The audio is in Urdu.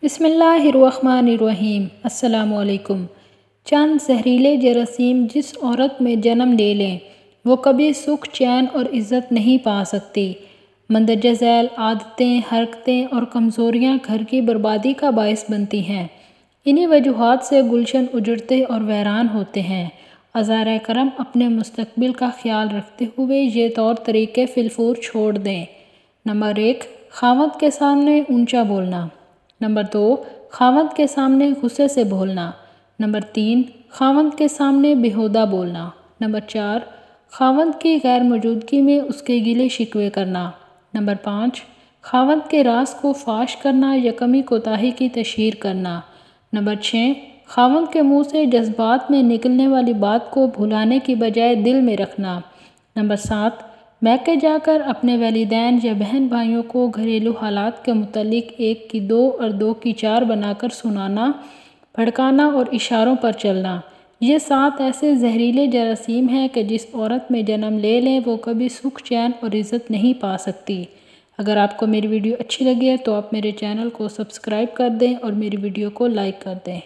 بسم اللہ الرحمن الرحیم۔ السلام علیکم۔ چند زہریلے جراثیم جس عورت میں جنم لے لیں وہ کبھی سکھ چین اور عزت نہیں پا سکتی۔ مندرجہ ذیل عادتیں، حرکتیں اور کمزوریاں گھر کی بربادی کا باعث بنتی ہیں۔ انہی وجوہات سے گلشن اجڑتے اور ویران ہوتے ہیں۔ عذارۂ کرم اپنے مستقبل کا خیال رکھتے ہوئے یہ طور طریقے فی الفور چھوڑ دیں۔ نمبر 1، خاوند کے سامنے اونچا بولنا۔ نمبر 2، خاوند کے سامنے غصے سے بولنا۔ نمبر 3، خاوند کے سامنے بیہودہ بولنا۔ نمبر 4، خاوند کی غیر موجودگی میں اس کے گلے شکوے کرنا۔ نمبر 5، خاوند کے راز کو فاش کرنا یا کمی کوتاہی کی تشہیر کرنا۔ نمبر 6، خاوند کے منہ سے جذبات میں نکلنے والی بات کو بھلانے کی بجائے دل میں رکھنا۔ نمبر 7، میکے جا کر اپنے والدین یا بہن بھائیوں کو گھریلو حالات کے متعلق 1 کی 2 اور 2 کی 4 بنا کر سنانا، بھڑکانا اور اشاروں پر چلنا۔ یہ 7 ایسے زہریلے جراثیم ہیں کہ جس عورت میں جنم لے لیں وہ کبھی سکھ چین اور عزت نہیں پا سکتی۔ اگر آپ کو میری ویڈیو اچھی لگی ہے تو آپ میرے چینل کو سبسکرائب کر دیں اور میری ویڈیو کو لائک کر دیں۔